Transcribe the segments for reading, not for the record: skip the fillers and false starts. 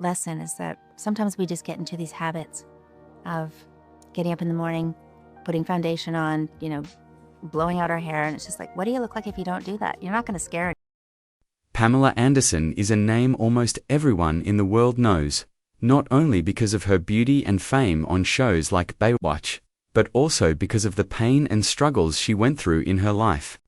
lesson is that sometimes we just get into these habits of getting up in the morning, putting foundation on, blowing out our hair, and it's just like, what do you look like if you don't do that? You're not going to scare anyone. Pamela Anderson is a name almost everyone in the world knows, not only because of her beauty and fame on shows like Baywatch, but also because of the pain and struggles she went through in her life.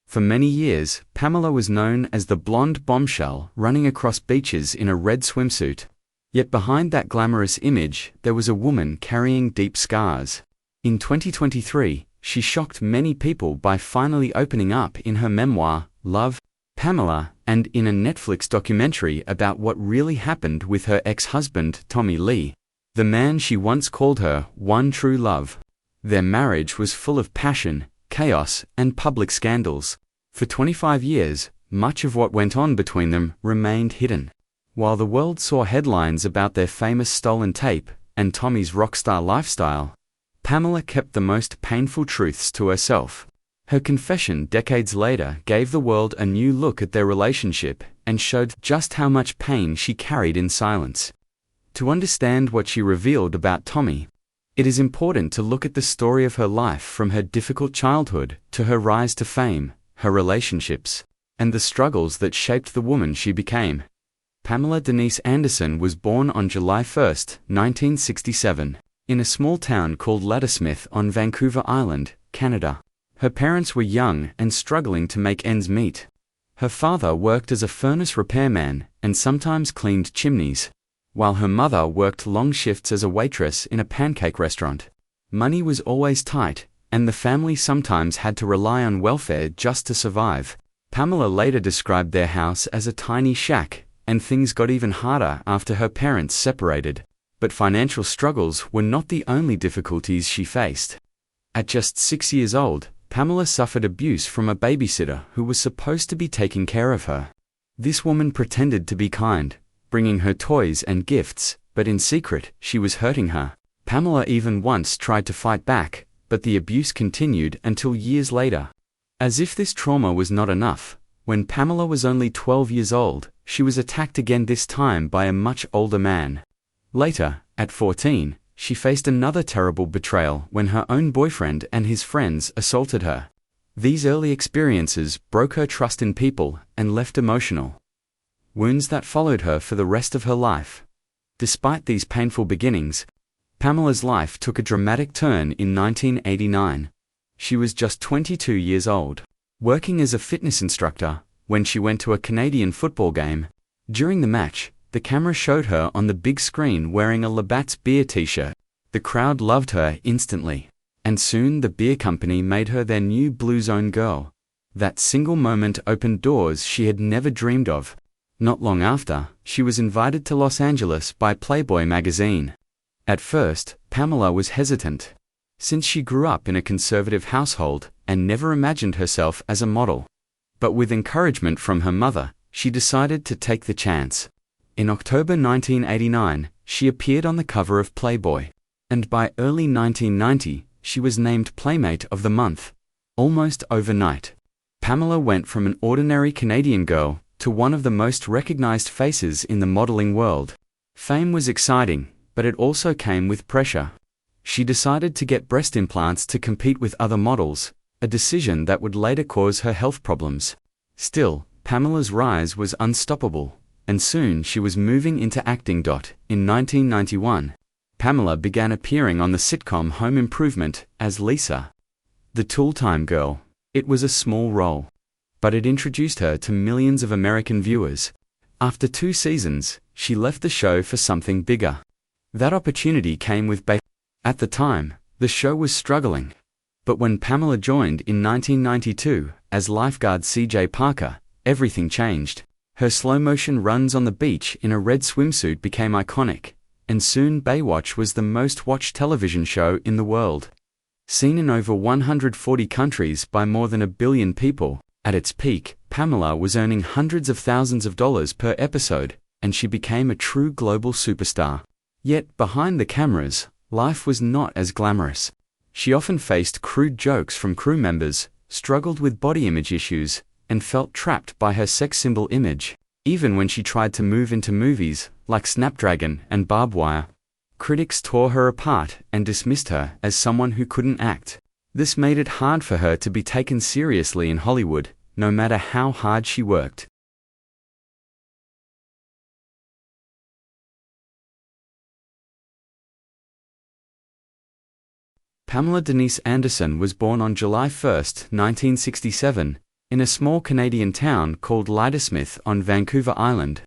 For many years, Pamela was known as the blonde bombshell running across beaches in a red swimsuit. Yet behind that glamorous image, there was a woman carrying deep scars. In 2023, she shocked many people by finally opening up in her memoir, Love, Pamela, and in a Netflix documentary about what really happened with her ex-husband, Tommy Lee, the man she once called her one true love. Their marriage was full of passion, chaos, and public scandals. For 25 years, much of what went on between them remained hidden. While the world saw headlines about their famous stolen tape and Tommy's rockstar lifestyle, Pamela kept the most painful truths to herself. Her confession decades later gave the world a new look at their relationship and showed just how much pain she carried in silence. To understand what she revealed about Tommy, it is important to look at the story of her life from her difficult childhood to her rise to fame, her relationships, and the struggles that shaped the woman she became. Pamela Denise Anderson was born on July 1, 1967, in a small town called Ladysmith on Vancouver Island, Canada. Her parents were young and struggling to make ends meet. Her father worked as a furnace repairman and sometimes cleaned chimneys, while her mother worked long shifts as a waitress in a pancake restaurant. Money was always tight, and the family sometimes had to rely on welfare just to survive. Pamela later described their house as a tiny shack, and things got even harder after her parents separated. But financial struggles were not the only difficulties she faced. At just 6 years old, Pamela suffered abuse from a babysitter who was supposed to be taking care of her. This woman pretended to be kind, bringing her toys and gifts, but in secret, she was hurting her. Pamela even once tried to fight back, but the abuse continued until years later. As if this trauma was not enough, when Pamela was only 12 years old, she was attacked again, this time by a much older man. Later, at 14, she faced another terrible betrayal when her own boyfriend and his friends assaulted her. These early experiences broke her trust in people and left emotional wounds that followed her for the rest of her life. Despite these painful beginnings, Pamela's life took a dramatic turn in 1989. She was just 22 years old, working as a fitness instructor, when she went to a Canadian football game. During the match, the camera showed her on the big screen wearing a Labatt's beer t-shirt. The crowd loved her instantly, and soon the beer company made her their new Blue Zone girl. That single moment opened doors she had never dreamed of. Not long after, she was invited to Los Angeles by Playboy magazine. At first, Pamela was hesitant, since she grew up in a conservative household and never imagined herself as a model. But with encouragement from her mother, she decided to take the chance. In October 1989, she appeared on the cover of Playboy, and by early 1990, she was named Playmate of the Month. Almost overnight, Pamela went from an ordinary Canadian girl to one of the most recognized faces in the modeling world. Fame was exciting, but it also came with pressure. She decided to get breast implants to compete with other models, a decision that would later cause her health problems. Still, Pamela's rise was unstoppable, and soon she was moving into acting. In 1991, Pamela began appearing on the sitcom Home Improvement as Lisa, the tool-time girl. It was a small role, but it introduced her to millions of American viewers. After 2 seasons, she left the show for something bigger. That opportunity came with At the time, the show was struggling. But when Pamela joined in 1992 as lifeguard CJ Parker, everything changed. Her slow-motion runs on the beach in a red swimsuit became iconic, and soon Baywatch was the most-watched television show in the world. Seen in over 140 countries by more than 1 billion people, at its peak, Pamela was earning hundreds of thousands of dollars per episode, and she became a true global superstar. Yet, behind the cameras, life was not as glamorous. She often faced crude jokes from crew members, struggled with body image issues, and felt trapped by her sex symbol image. Even when she tried to move into movies, like Snapdragon and Barbed Wire, critics tore her apart and dismissed her as someone who couldn't act. This made it hard for her to be taken seriously in Hollywood, no matter how hard she worked. Pamela Denise Anderson was born on July 1, 1967, in a small Canadian town called Ladysmith on Vancouver Island.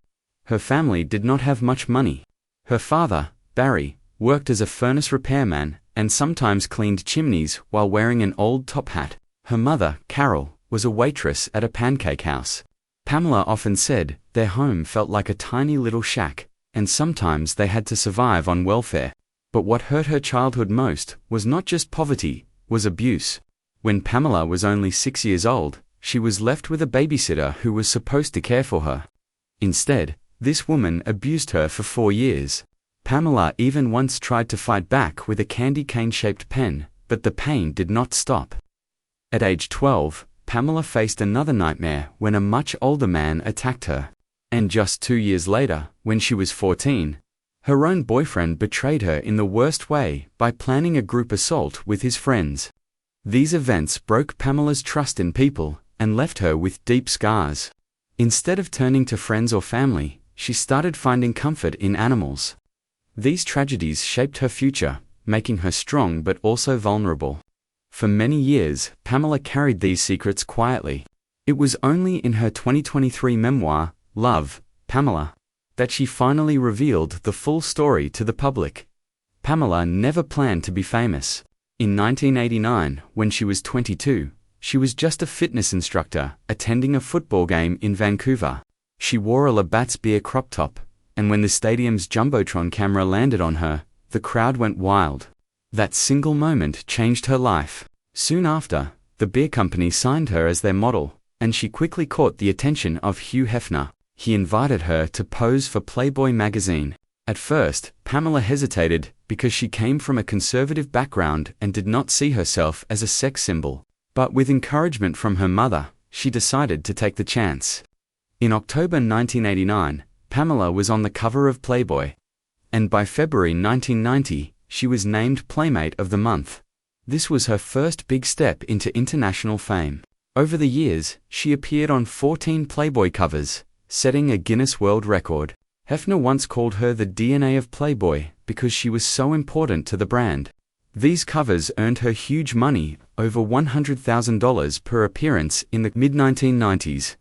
Her family did not have much money. Her father, Barry, worked as a furnace repairman and sometimes cleaned chimneys while wearing an old top hat. Her mother, Carol, was a waitress at a pancake house. Pamela often said their home felt like a tiny little shack, and sometimes they had to survive on welfare. But what hurt her childhood most was not just poverty, was abuse. When Pamela was only 6 years old, she was left with a babysitter who was supposed to care for her. Instead, this woman abused her for 4 years. Pamela even once tried to fight back with a candy cane-shaped pen, but the pain did not stop. At age 12, Pamela faced another nightmare when a much older man attacked her. And just 2 years later, when she was 14, her own boyfriend betrayed her in the worst way by planning a group assault with his friends. These events broke Pamela's trust in people and left her with deep scars. Instead of turning to friends or family, she started finding comfort in animals. These tragedies shaped her future, making her strong but also vulnerable. For many years, Pamela carried these secrets quietly. It was only in her 2023 memoir, Love, Pamela, that she finally revealed the full story to the public. Pamela never planned to be famous. In 1989, when she was 22, she was just a fitness instructor attending a football game in Vancouver. She wore a Labatt's beer crop top, and when the stadium's Jumbotron camera landed on her, the crowd went wild. That single moment changed her life. Soon after, the beer company signed her as their model, and she quickly caught the attention of Hugh Hefner. He invited her to pose for Playboy magazine. At first, Pamela hesitated because she came from a conservative background and did not see herself as a sex symbol. But with encouragement from her mother, she decided to take the chance. In October 1989, Pamela was on the cover of Playboy. And by February 1990, she was named Playmate of the Month. This was her first big step into international fame. Over the years, she appeared on 14 Playboy covers, setting a Guinness World Record. Hefner once called her the DNA of Playboy because she was so important to the brand. These covers earned her huge money, over $100,000 per appearance in the mid-1990s.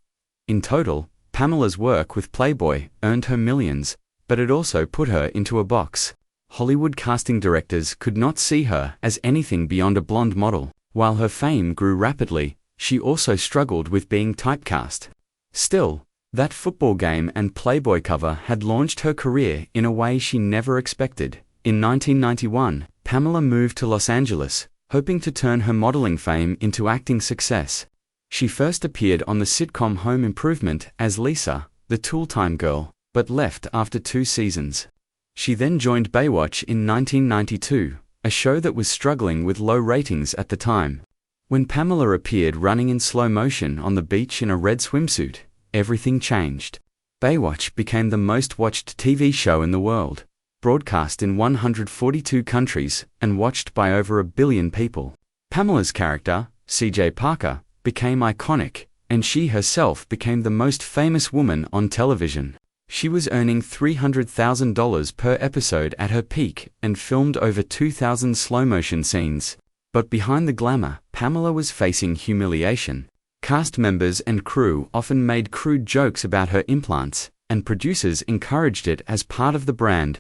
In total, Pamela's work with Playboy earned her millions, but it also put her into a box. Hollywood casting directors could not see her as anything beyond a blonde model. While her fame grew rapidly, she also struggled with being typecast. Still, that football game and Playboy cover had launched her career in a way she never expected. In 1991, Pamela moved to Los Angeles, hoping to turn her modeling fame into acting success. She first appeared on the sitcom Home Improvement as Lisa, the tool-time girl, but left after 2 seasons. She then joined Baywatch in 1992, a show that was struggling with low ratings at the time. When Pamela appeared running in slow motion on the beach in a red swimsuit, everything changed. Baywatch became the most watched TV show in the world, broadcast in 142 countries and watched by over 1 billion people. Pamela's character, CJ Parker, became iconic, and she herself became the most famous woman on television. She was earning $300,000 per episode at her peak and filmed over 2,000 slow-motion scenes. But behind the glamour, Pamela was facing humiliation. Cast members and crew often made crude jokes about her implants, and producers encouraged it as part of the brand.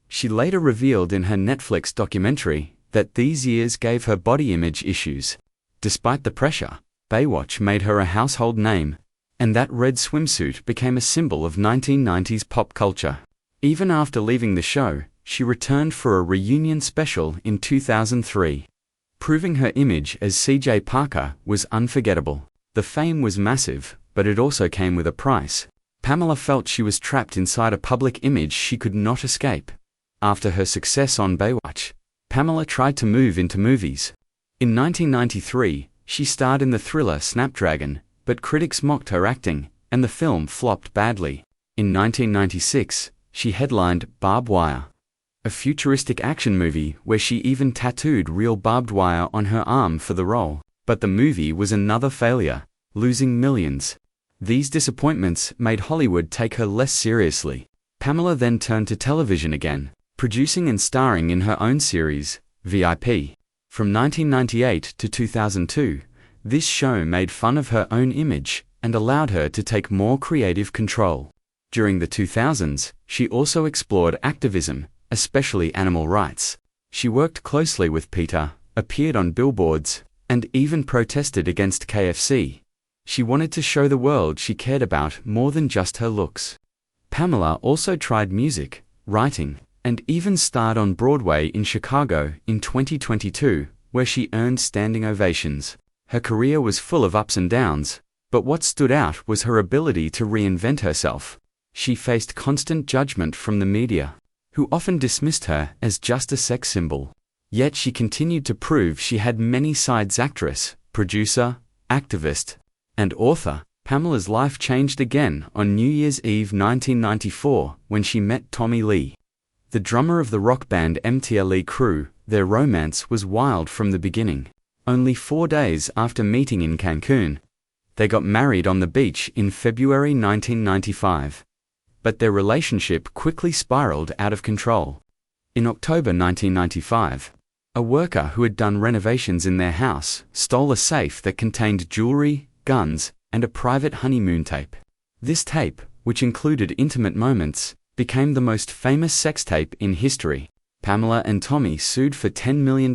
She later revealed in her Netflix documentary that these years gave her body image issues. Despite the pressure, Baywatch made her a household name, and that red swimsuit became a symbol of 1990s pop culture. Even after leaving the show, she returned for a reunion special in 2003. Proving her image as CJ Parker was unforgettable. The fame was massive, but it also came with a price. Pamela felt she was trapped inside a public image she could not escape. After her success on Baywatch, Pamela tried to move into movies. In 1993, she starred in the thriller Snapdragon, but critics mocked her acting, and the film flopped badly. In 1996, she headlined Barbed Wire, a futuristic action movie where she even tattooed real barbed wire on her arm for the role. But the movie was another failure, losing millions. These disappointments made Hollywood take her less seriously. Pamela then turned to television again, producing and starring in her own series, VIP. From 1998 to 2002, this show made fun of her own image and allowed her to take more creative control. During the 2000s, she also explored activism, especially animal rights. She worked closely with PETA, appeared on billboards, and even protested against KFC. She wanted to show the world she cared about more than just her looks. Pamela also tried music, writing, and even starred on Broadway in Chicago in 2022, where she earned standing ovations. Her career was full of ups and downs, but what stood out was her ability to reinvent herself. She faced constant judgment from the media, who often dismissed her as just a sex symbol. Yet she continued to prove she had many sides: actress, producer, activist, and author. Pamela's life changed again on New Year's Eve 1994 when she met Tommy Lee, the drummer of the rock band MTLE Crew. Their romance was wild from the beginning. Only 4 days after meeting in Cancun, they got married on the beach in February 1995. But their relationship quickly spiraled out of control. In October 1995, a worker who had done renovations in their house stole a safe that contained jewelry, guns, and a private honeymoon tape. This tape, which included intimate moments, became the most famous sex tape in history. Pamela and Tommy sued for $10 million,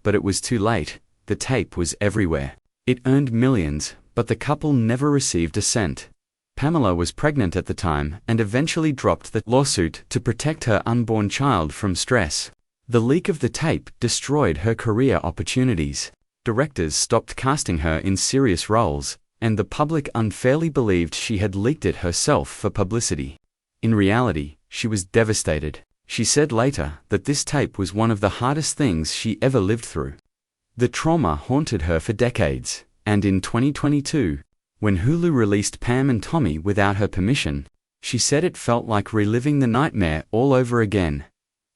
but it was too late. The tape was everywhere. It earned millions, but the couple never received a cent. Pamela was pregnant at the time and eventually dropped the lawsuit to protect her unborn child from stress. The leak of the tape destroyed her career opportunities. Directors stopped casting her in serious roles, and the public unfairly believed she had leaked it herself for publicity. In reality, she was devastated. She said later that this tape was one of the hardest things she ever lived through. The trauma haunted her for decades, and in 2022, when Hulu released Pam and Tommy without her permission, she said it felt like reliving the nightmare all over again.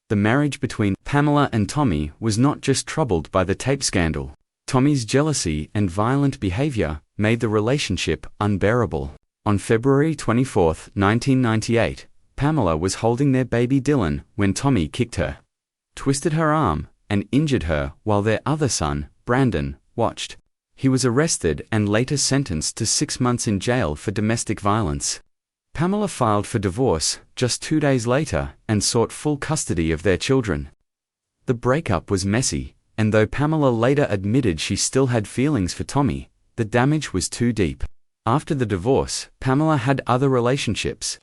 The marriage between Pamela and Tommy was not just troubled by the tape scandal. Tommy's jealousy and violent behavior made the relationship unbearable. On February 24, 1998, Pamela was holding their baby Dylan when Tommy kicked her, twisted her arm, and injured her while their other son, Brandon, watched. He was arrested and later sentenced to 6 months in jail for domestic violence. Pamela filed for divorce just 2 days later and sought full custody of their children. The breakup was messy, and though Pamela later admitted she still had feelings for Tommy, the damage was too deep. After the divorce, Pamela had other relationships,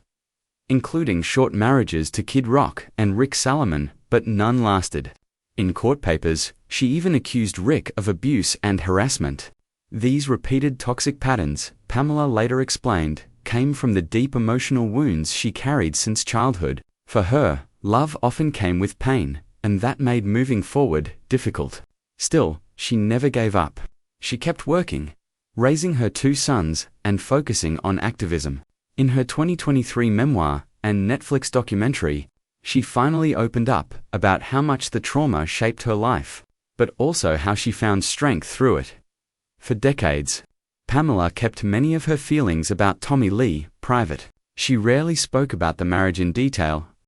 including short marriages to Kid Rock and Rick Salomon, but none lasted. In court papers, she even accused Rick of abuse and harassment. These repeated toxic patterns, Pamela later explained, came from the deep emotional wounds she carried since childhood. For her, love often came with pain, and that made moving forward difficult. Still, she never gave up. She kept working, raising her 2 sons, and focusing on activism. In her 2023 memoir and Netflix documentary, she finally opened up about how much the trauma shaped her life, but also how she found strength through it. For decades, Pamela kept many of her feelings about Tommy Lee private. She rarely spoke about the marriage in detail